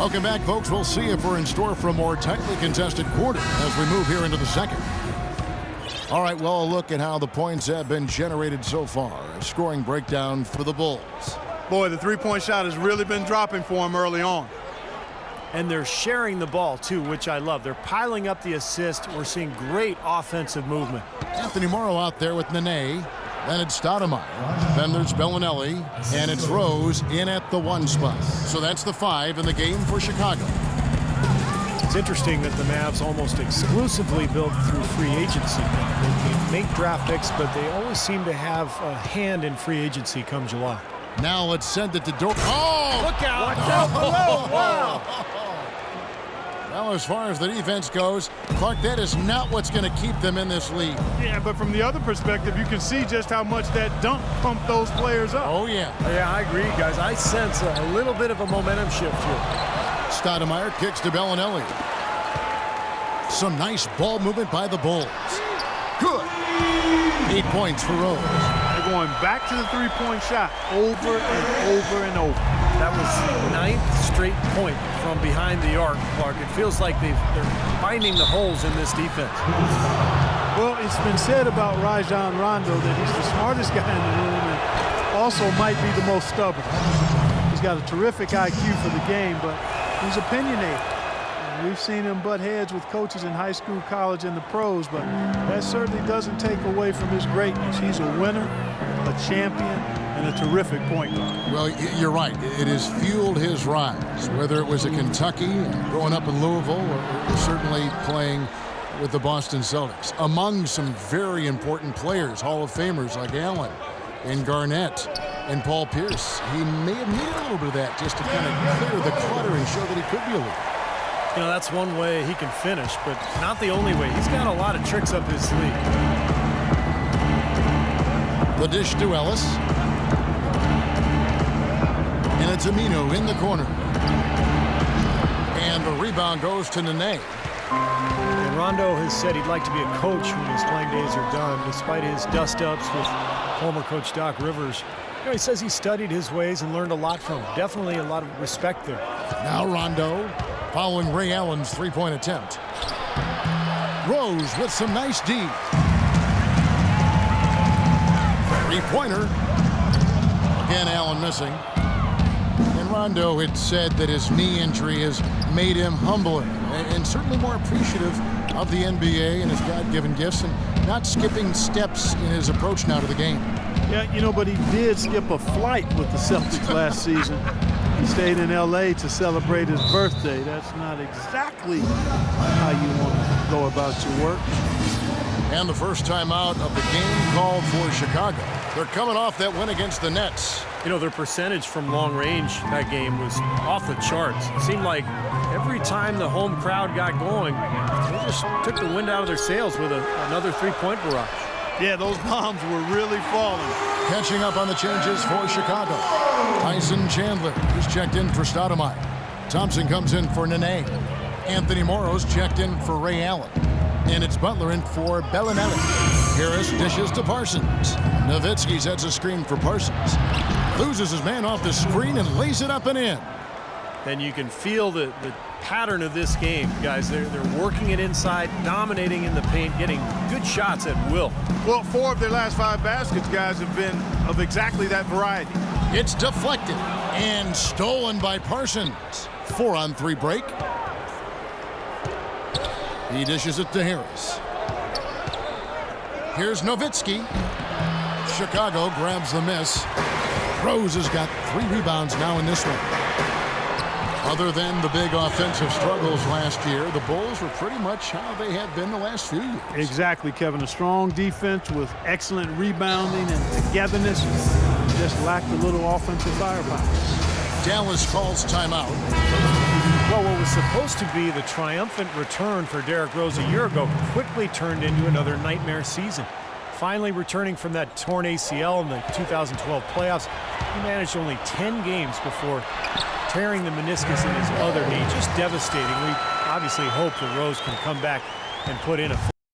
Welcome back, folks. We'll see if we're in store for a more tightly contested quarter as we move here into the second. All right, well, a look at how the points have been generated so far. A scoring breakdown for the Bulls. Boy, the three-point shot has really been dropping for them early on. And they're sharing the ball, too, which I love. They're piling up the assist. We're seeing great offensive movement. Anthony Morrow out there with Nene. Then it's Stoudemire. Then there's Bellinelli. And it's Rose in at the 1 spot. So that's the 5 in the game for Chicago. It's interesting that the Mavs almost exclusively build through free agency. They make draft picks, but they always seem to have a hand in free agency come July. Now let's send it to Dort. Oh! Look out! Watch out below! Wow! Well, as far as the defense goes, Clark, that is not what's going to keep them in this league. Yeah, but from the other perspective, you can see just how much that dunk pumped those players up. Oh, yeah. Yeah, I agree, guys. I sense a little bit of a momentum shift here. Stoudemire kicks to Bellinelli. Some nice ball movement by the Bulls. Good. 8 points for Rose. They're going back to the three-point shot over and over and over. That was 9th straight point from behind the arc, Clark. It feels like they're finding the holes in this defense. Well, it's been said about Rajon Rondo that he's the smartest guy in the room and also might be the most stubborn. He's got a terrific IQ for the game, but he's opinionated. And we've seen him butt heads with coaches in high school, college, and the pros, but that certainly doesn't take away from his greatness. He's a winner, a champion, and a terrific point guard. Well, you're right. It has fueled his rise, whether it was at Kentucky, growing up in Louisville, or certainly playing with the Boston Celtics. Among some very important players, Hall of Famers like Allen and Garnett and Paul Pierce. He may have needed a little bit of that just to kind of clear the clutter and show that he could be a leader. You know, that's one way he can finish, but not the only way. He's got a lot of tricks up his sleeve. The dish to Ellis. And it's Amino in the corner. And the rebound goes to Nene. And Rondo has said he'd like to be a coach when his playing days are done, despite his dust-ups with former coach Doc Rivers. You know, he says he studied his ways and learned a lot from him. Definitely a lot of respect there. Now Rondo following Ray Allen's three-point attempt. Rose with some nice D. Three-pointer. Again, Allen missing. And Rondo had said that his knee injury has made him humbler and certainly more appreciative of the NBA and his God-given gifts and not skipping steps in his approach now to the game. Yeah, you know, but he did skip a flight with the Celtics last season. He stayed in L.A. to celebrate his birthday. That's not exactly how you want to go about your work. And the first time out of the game called for Chicago. They're coming off that win against the Nets. You know, their percentage from long range that game was off the charts. It seemed like every time the home crowd got going, they just took the wind out of their sails with another three-point barrage. Yeah, those bombs were really falling. Catching up on the changes for Chicago. Tyson Chandler is checked in for Stoudemire. Thompson comes in for Nene. Anthony Morrow's checked in for Ray Allen. And it's Butler in for Bellinelli. Harris dishes to Parsons. Nowitzki sets a screen for Parsons. Loses his man off the screen and lays it up and in. And you can feel the pattern of this game, guys. They're working it inside, dominating in the paint, getting good shots at will. Well, 4 of their last 5 baskets, guys, have been of exactly that variety. It's deflected and stolen by Parsons. 4-on-3 break. He dishes it to Harris. Here's Nowitzki. Chicago grabs the miss. Rose has got 3 rebounds now in this one. Other than the big offensive struggles last year, the Bulls were pretty much how they had been the last few years. Exactly, Kevin. A strong defense with excellent rebounding and togetherness. Just lacked a little offensive firepower. Dallas calls timeout. Well, what was supposed to be the triumphant return for Derrick Rose a year ago quickly turned into another nightmare season. Finally returning from that torn ACL in the 2012 playoffs, he managed only 10 games before tearing the meniscus in his other knee. Just devastating. We obviously hope that Rose can come back and put in a